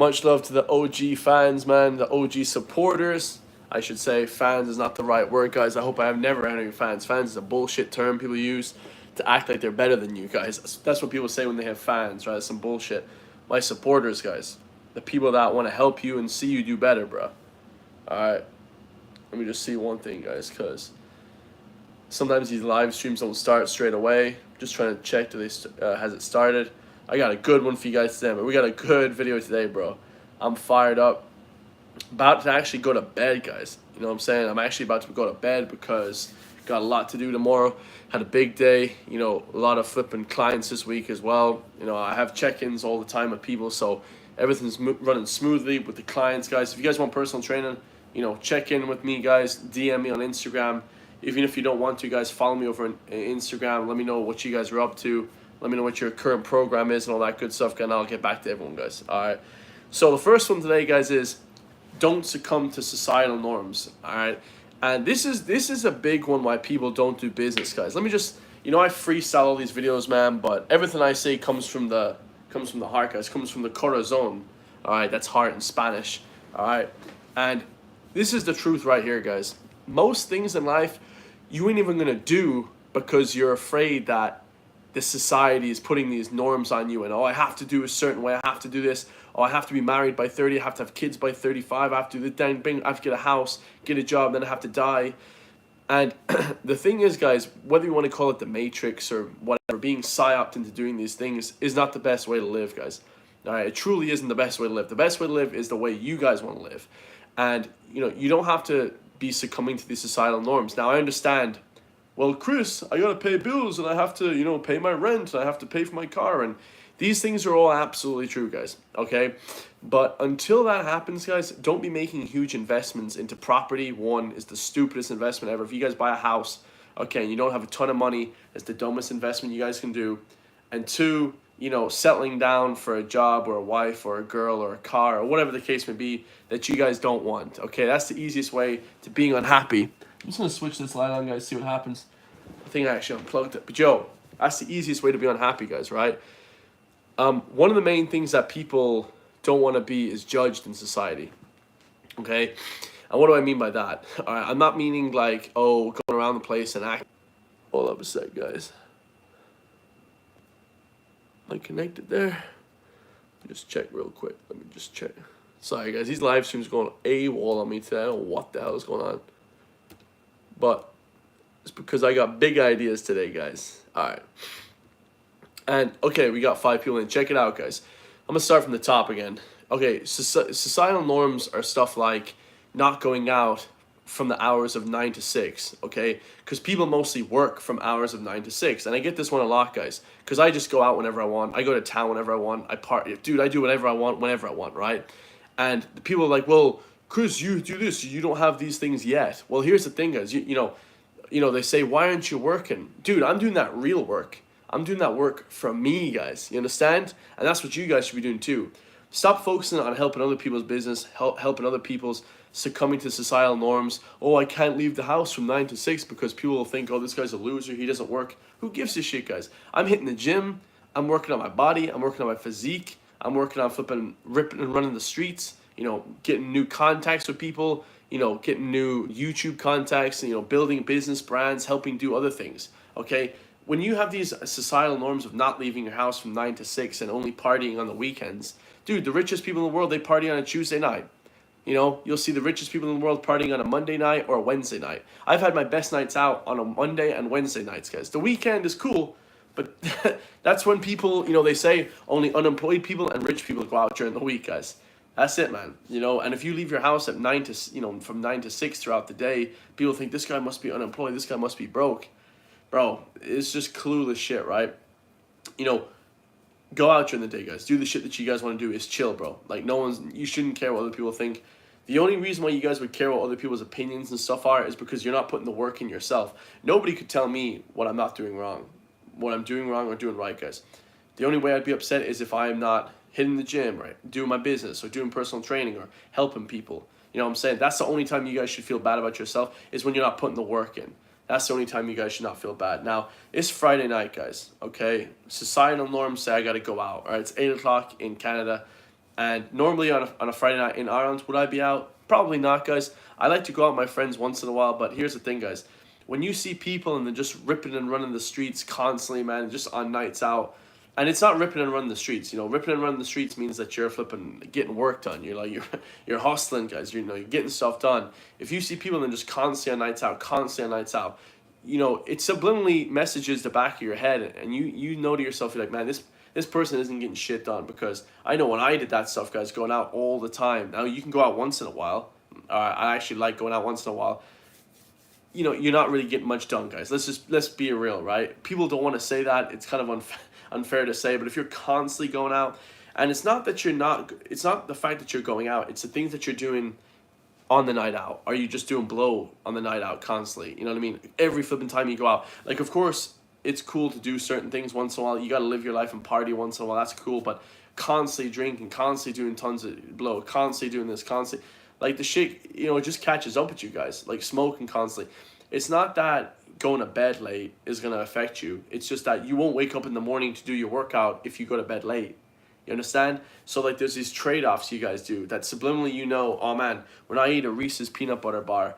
Much love to the OG fans, man, the OG supporters. I should say fans is not the right word, guys. I hope I have never had any fans. Fans is a bullshit term people use to act like they're better than you guys. That's what people say when they have fans, right? It's some bullshit. My supporters, guys. The people that want to help you and see you do better, bro. Alright. Let me just see one thing, guys, because sometimes these live streams don't start straight away. Just trying to check, has it started? I got a good one for you guys today, but we got a good video today, bro. I'm fired up. About to actually go to bed, guys. You know what I'm saying? I'm actually about to go to bed because got a lot to do tomorrow. Had a big day. You know, a lot of flipping clients this week as well. You know, I have check-ins all the time with people, so everything's running smoothly with the clients, guys. If you guys want personal training, you know, check in with me, guys. DM me on Instagram. Even if you don't want to, guys, follow me over on Instagram. Let me know what you guys are up to. Let me know what your current program is and all that good stuff, and I'll get back to everyone, guys. All right. So the first one today, guys, is don't succumb to societal norms. All right. And this is a big one why people don't do business, guys. Let me just, you know, I freestyle all these videos, man, but everything I say comes from the heart, guys. Comes from the corazón. All right. That's heart in Spanish. All right. And this is the truth right here, guys. Most things in life you ain't even gonna do because you're afraid that the society is putting these norms on you, and oh, I have to do a certain way, I have to do this, oh, I have to be married by 30, I have to have kids by 35, I have to do the thing, I have to get a house, get a job, then I have to die. And the thing is, guys, whether you want to call it the Matrix or whatever, being psyoped into doing these things is not the best way to live, guys. All right, it truly isn't the best way to live. The best way to live is the way you guys want to live. And, you know, you don't have to be succumbing to these societal norms. Now, I understand, well, Chris, I gotta pay bills and I have to, you know, pay my rent and I have to pay for my car, and these things are all absolutely true, guys, okay? But until that happens, guys, don't be making huge investments into property. One is the stupidest investment ever. If you guys buy a house, okay, and you don't have a ton of money, it's the dumbest investment you guys can do. And two, you know, settling down for a job or a wife or a girl or a car or whatever the case may be that you guys don't want, okay? That's the easiest way to being unhappy. I'm just gonna switch this light on, guys, see what happens. I think I actually unplugged it. But yo, that's the easiest way to be unhappy, guys, right? One of the main things that people don't want to be is judged in society, okay? And what do I mean by that? All right, I'm not meaning like, oh, going around the place and act. Hold up a sec, guys. Am I connected there? Just check real quick. Let me just check. Sorry, guys, these live streams going AWOL on me today. I don't know what the hell is going on. But it's because I got big ideas today, guys. All right. And, okay, we got 5 people in. Check it out, guys. I'm going to start from the top again. Okay, societal norms are stuff like not going out from the hours of 9 to 6, okay? Because people mostly work from hours of 9 to 6. And I get this one a lot, guys. Because I just go out whenever I want. I go to town whenever I want. I party. Dude, I do whatever I want whenever I want, right? And the people are like, well, Chris, you do this, you don't have these things yet. Well, here's the thing, guys. You know, they say, why aren't you working? Dude, I'm doing that real work. I'm doing that work for me, guys. You understand? And that's what you guys should be doing too. Stop focusing on helping other people's business, helping other people's succumbing to societal norms. Oh, I can't leave the house from 9 to 6 because people will think, oh, this guy's a loser, he doesn't work. Who gives a shit, guys? I'm hitting the gym. I'm working on my body. I'm working on my physique. I'm working on flipping, ripping and running the streets. You know, getting new contacts with people, you know, getting new YouTube contacts, you know, building business brands, helping do other things, okay? When you have these societal norms of not leaving your house from 9 to 6 and only partying on the weekends, dude, the richest people in the world, they party on a Tuesday night. You know, you'll see the richest people in the world partying on a Monday night or a Wednesday night. I've had my best nights out on a Monday and Wednesday nights, guys. The weekend is cool, but that's when people, you know, they say only unemployed people and rich people go out during the week, guys. That's it, man. You know, and if you leave your house at 9 to, you know, from 9 to 6 throughout the day, people think this guy must be unemployed, this guy must be broke. Bro, it's just clueless shit, right? You know, go out during the day, guys. Do the shit that you guys want to do. Is chill, bro. Like, you shouldn't care what other people think. The only reason why you guys would care what other people's opinions and stuff are is because you're not putting the work in yourself. Nobody could tell me what I'm not doing wrong, what I'm doing wrong or doing right, guys. The only way I'd be upset is if I'm not hitting the gym, right? Doing my business or doing personal training or helping people. You know what I'm saying? That's the only time you guys should feel bad about yourself, is when you're not putting the work in. That's the only time you guys should not feel bad. Now, it's Friday night, guys, okay? Societal norms say I got to go out, all right? It's 8 o'clock in Canada. And normally on a Friday night in Ireland, would I be out? Probably not, guys. I like to go out with my friends once in a while, but here's the thing, guys. When you see people and they're just ripping and running the streets constantly, man, just on nights out, and it's not ripping and running the streets. You know, ripping and running the streets means that you're flipping getting work done. You're like you're hustling, guys. You're getting stuff done. If you see people and they're just constantly on nights out, constantly on nights out, it subliminally messages the back of your head, and you know to yourself, you're like, man, this person isn't getting shit done, because I know when I did that stuff, guys, going out all the time. Now you can go out once in a while. I actually like going out once in a while. You're not really getting much done, guys. Let's be real, right? People don't want to say that. It's kind of unfair to say, but if you're constantly going out, and it's not the fact that you're going out, it's the things that you're doing on the night out. Are you just doing blow on the night out constantly? You know what I mean? Every flipping time you go out. Like, of course, it's cool to do certain things once in a while. You got to live your life and party once in a while. That's cool. But constantly drinking, constantly doing tons of blow, constantly doing this, constantly. Like, the shit, it just catches up with you guys. Like, smoking constantly. It's not that going to bed late is going to affect you. It's just that you won't wake up in the morning to do your workout if you go to bed late. You understand? So, like, there's these trade-offs you guys do that subliminally, oh man, when I eat a Reese's peanut butter bar,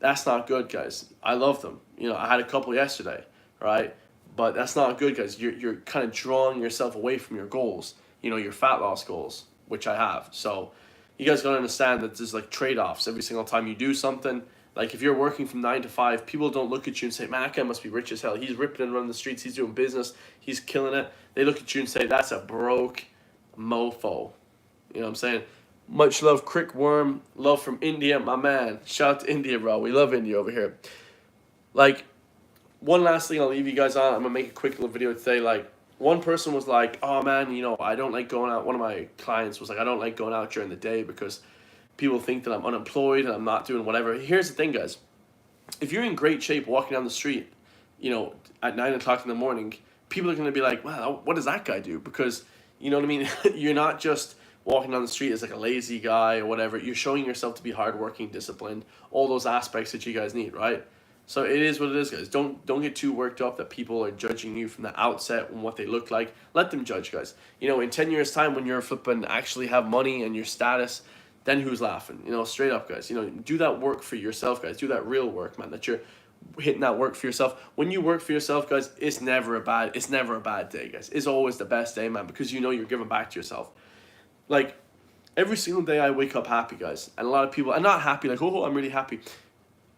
that's not good, guys. I love them. I had a couple yesterday, right? But that's not good, guys. You're kind of drawing yourself away from your goals, your fat loss goals, which I have. So you guys gotta understand that there's like trade-offs every single time you do something. Like, if you're working from 9 to 5, people don't look at you and say, man, that guy must be rich as hell. He's ripping and running the streets. He's doing business. He's killing it. They look at you and say, that's a broke mofo. You know what I'm saying? Much love, Crick Worm. Love from India, my man. Shout out to India, bro. We love India over here. Like, one last thing I'll leave you guys on. I'm going to make a quick little video today. Like, one person was like, oh, man, I don't like going out. One of my clients was like, I don't like going out during the day because people think that I'm unemployed and I'm not doing whatever. Here's the thing, guys. If you're in great shape walking down the street, at 9 o'clock in the morning, people are going to be like, wow, what does that guy do? Because, you know what I mean? You're not just walking down the street as like a lazy guy or whatever. You're showing yourself to be hardworking, disciplined, all those aspects that you guys need, right? So it is what it is, guys. Don't get too worked up that people are judging you from the outset and what they look like. Let them judge, guys. In 10 years' time, when you're flipping actually have money and your status, then who's laughing? Straight up, guys. Do that work for yourself, guys. Do that real work, man. That you're hitting that work for yourself. When you work for yourself, guys, it's never a bad day, guys. It's always the best day, man, because you're giving back to yourself. Like, every single day I wake up happy, guys. And a lot of people are not happy, like, oh, I'm really happy.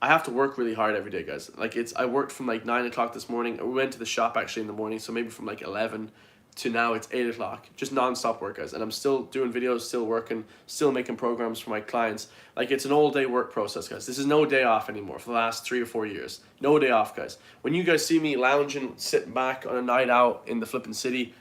I have to work really hard every day, guys. Like, I worked from like 9 o'clock this morning. We went to the shop actually in the morning, so maybe from like 11 to now it's 8 o'clock. Just non-stop work, guys. And I'm still doing videos, still working, still making programs for my clients. Like, it's an all-day work process, guys. This is no day off anymore for the last 3 or 4 years. No day off, guys. When you guys see me lounging, sitting back on a night out in the flipping city,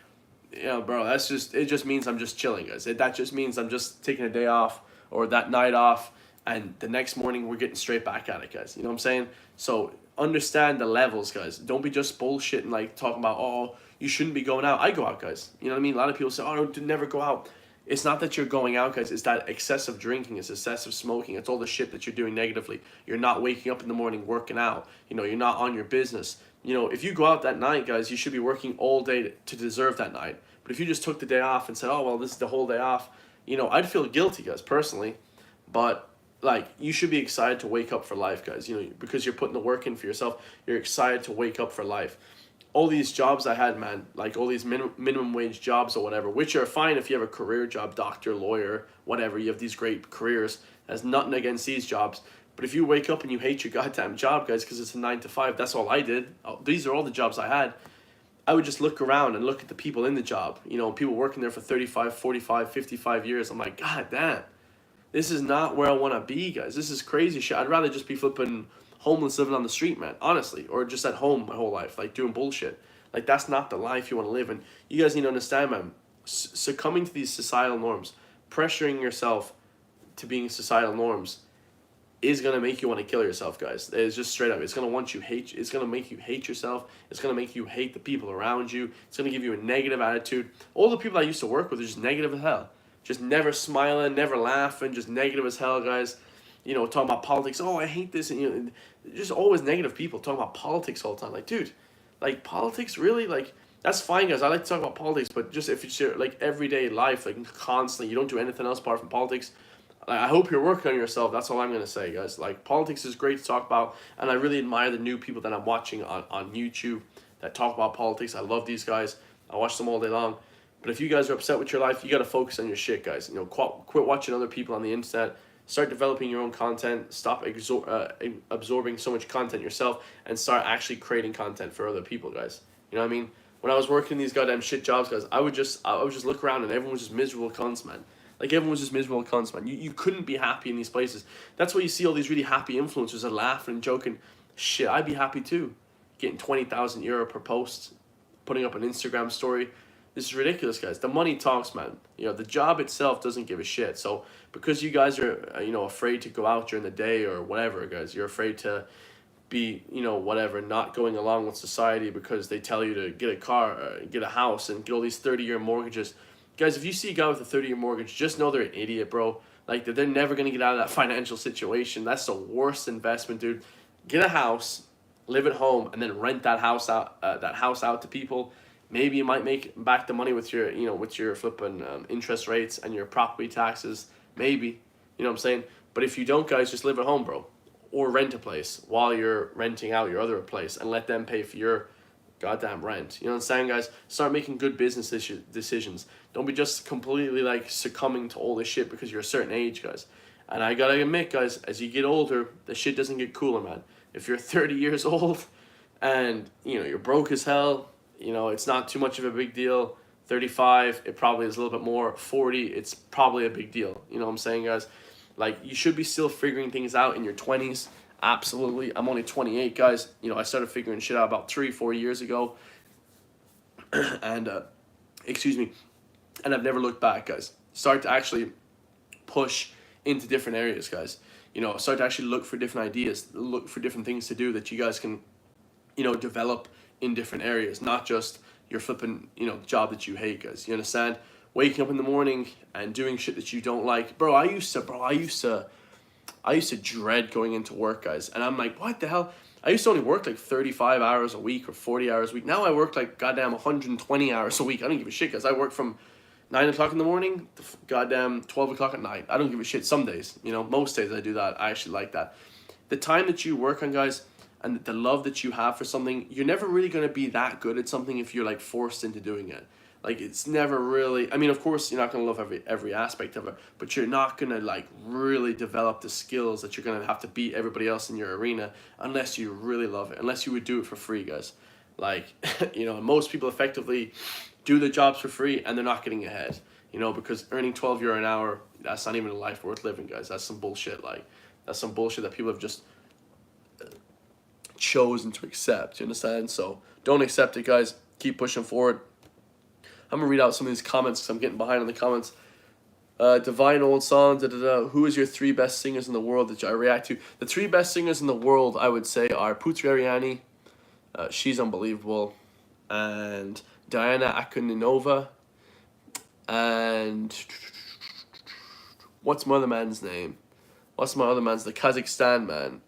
bro, it just means I'm just chilling, guys. That just means I'm just taking a day off or that night off, and the next morning we're getting straight back at it, guys. You know what I'm saying? So understand the levels, guys. Don't be just bullshitting, like talking about, oh, you shouldn't be going out. I go out, guys. You know what I mean? A lot of people say, oh, never go out. It's not that you're going out, guys. It's that excessive drinking. It's excessive smoking. It's all the shit that you're doing negatively. You're not waking up in the morning working out. You're not on your business. If you go out that night, guys, you should be working all day to deserve that night. But if you just took the day off and said, oh, well, this is the whole day off, I'd feel guilty, guys, personally. But, like, you should be excited to wake up for life, guys, because you're putting the work in for yourself. You're excited to wake up for life. All these jobs I had, man, like all these minimum wage jobs or whatever, which are fine if you have a career job, doctor, lawyer, whatever. You have these great careers. There's nothing against these jobs. But if you wake up and you hate your goddamn job, guys, because it's a 9 to 5, that's all I did. These are all the jobs I had. I would just look around and look at the people in the job. People working there for 35, 45, 55 years. I'm like, God damn, this is not where I want to be, guys. This is crazy shit. I'd rather just be flipping homeless living on the street, man, honestly, or just at home my whole life, like doing bullshit. Like, that's not the life you want to live. And you guys need to understand, man, succumbing to these societal norms, pressuring yourself to being societal norms is going to make you want to kill yourself, guys. It's just straight up. It's going to make you hate yourself. It's going to make you hate the people around you. It's going to give you a negative attitude. All the people I used to work with are just negative as hell. Just never smiling, never laughing, just negative as hell, guys. Talking about politics. Oh, I hate this. And just always negative people talking about politics all the time. Like, dude, like, politics, really? Like, That's fine, guys. I like to talk about politics, but just if it's your like everyday life, like constantly, you don't do anything else apart from politics. I hope you're working on yourself. That's all I'm gonna say, guys. Like politics is great to talk about, and I really admire the new people that I'm watching on YouTube that talk about politics. I love these guys. I watch them all day long. But if you guys are upset with your life, you gotta focus on your shit, guys. You know, quit watching other people on the internet. Start developing your own content. Stop absorbing so much content yourself, and start actually creating content for other people, guys. You know what I mean? When I was working these goddamn shit jobs, guys, I would just look around and everyone was just miserable cunts, man. Like everyone was just miserable cunts, man. You couldn't be happy in these places. That's why you see all these really happy influencers are laughing and joking. Shit, I'd be happy too. Getting 20,000 euro per post, putting up an Instagram story. This is ridiculous, guys. The money talks, man. You know, the job itself doesn't give a shit. So because you guys are, afraid to go out during the day or whatever, guys, you're afraid to be, whatever, not going along with society because they tell you to get a car, get a house, and get all these 30-year mortgages. Guys, if you see a guy with a 30-year mortgage, just know they're an idiot, bro. Like, they're never going to get out of that financial situation. That's the worst investment, dude. Get a house, live at home, and then rent that house out to people. Maybe you might make back the money with your flipping interest rates and your property taxes. Maybe. You know what I'm saying? But if you don't, guys, just live at home, bro. Or rent a place while you're renting out your other place and let them pay for your goddamn rent. You know what I'm saying, guys? Start making good business decisions. Don't be just completely like succumbing to all this shit because you're a certain age, guys. And I gotta admit, guys, as you get older, the shit doesn't get cooler, man. If you're 30 years old and, you're broke as hell, it's not too much of a big deal. 35, it probably is a little bit more. 40, it's probably a big deal. You know what I'm saying, guys? Like, you should be still figuring things out in your 20s. Absolutely. I'm only 28, guys. I started figuring shit out about 3-4 years ago. And, excuse me. And I've never looked back, guys. Start to actually push into different areas, guys. Start to actually look for different ideas. Look for different things to do that you guys can, develop in different areas. Not just your flipping, job that you hate, guys. You understand? Waking up in the morning and doing shit that you don't like. I used to dread going into work, guys. And I'm like, what the hell? I used to only work like 35 hours a week or 40 hours a week. Now I work like goddamn 120 hours a week. I don't give a shit, guys. I work from 9 o'clock in the morning to goddamn 12 o'clock at night. I don't give a shit some days. Most days I do that. I actually like that. The time that you work on, guys, and the love that you have for something, you're never really going to be that good at something if you're like forced into doing it. Like, it's never really, I mean, of course, you're not going to love every aspect of it, but you're not going to, like, really develop the skills that you're going to have to beat everybody else in your arena unless you really love it, unless you would do it for free, guys. Like, most people effectively do their jobs for free and they're not getting ahead, because earning 12 euro an hour, that's not even a life worth living, guys. That's some bullshit, like, that's some bullshit that people have just chosen to accept, you understand? So, don't accept it, guys. Keep pushing forward. I'm going to read out some of these comments because I'm getting behind on the comments. Divine Old Song, Who is your 3 best singers in the world that I react to? The 3 best singers in the world, I would say, are Putri Ariani. She's unbelievable. And Diana Akuninova. And what's my other man's name? The Kazakhstan man.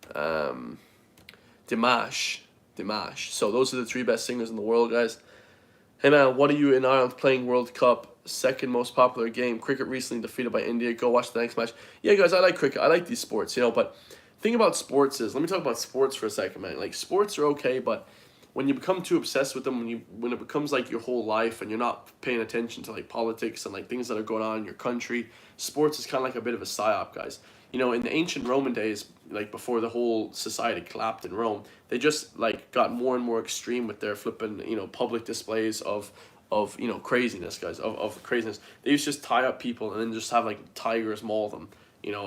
Dimash. So those are the 3 best singers in the world, guys. Hey man, what are you in Ireland playing World Cup? Second most popular game. Cricket recently defeated by India. Go watch the next match. Yeah, guys, I like cricket. I like these sports, but the thing about sports is, let me talk about sports for a second, man. Like, sports are okay, but when you become too obsessed with them, when it becomes like your whole life and you're not paying attention to like politics and like things that are going on in your country, sports is kind of like a bit of a psyop, guys. In the ancient Roman days, like before the whole society collapsed in Rome, they just like got more and more extreme with their flipping, public displays of craziness, guys, of craziness. They used to just tie up people and then just have like tigers maul them,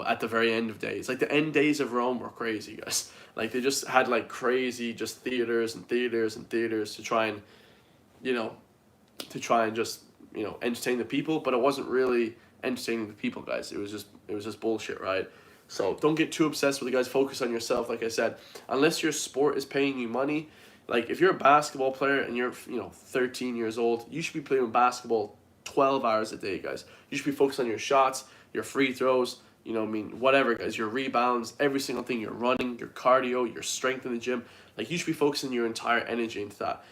at the very end of days. Like the end days of Rome were crazy, guys. Like they just had like crazy just theaters to try and, just, entertain the people, but it wasn't really entertaining the people, guys. It was just bullshit, right? So don't get too obsessed with it, guys. Focus on yourself, like I said. Unless your sport is paying you money, like if you're a basketball player and you're 13 years old, you should be playing basketball 12 hours a day, guys. You should be focused on your shots, your free throws, whatever, guys, your rebounds, every single thing, your running, your cardio, your strength in the gym. Like, you should be focusing your entire energy into that.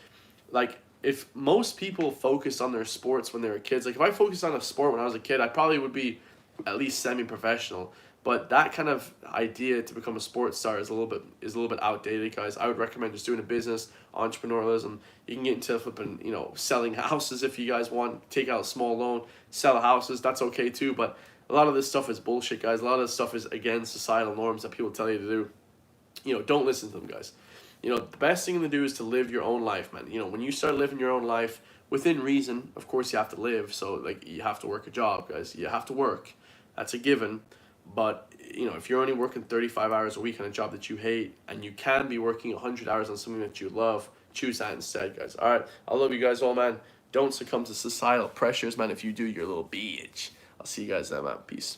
Like, if most people focused on their sports when they were kids, like if I focused on a sport when I was a kid, I probably would be at least semi-professional. But that kind of idea to become a sports star is a little bit outdated, guys. I would recommend just doing a business, entrepreneurialism. You can get into flipping, selling houses if you guys want. Take out a small loan, sell houses. That's okay too. But a lot of this stuff is bullshit, guys. A lot of this stuff is against societal norms that people tell you to do. Don't listen to them, guys. The best thing to do is to live your own life, man. When you start living your own life within reason, of course you have to live. So like you have to work a job, guys. You have to work. That's a given. But if you're only working 35 hours a week on a job that you hate, and you can be working 100 hours on something that you love, choose that instead, guys. All right, I love you guys all, man. Don't succumb to societal pressures, man. If you do, you're a little bitch. I'll see you guys then, man. Peace.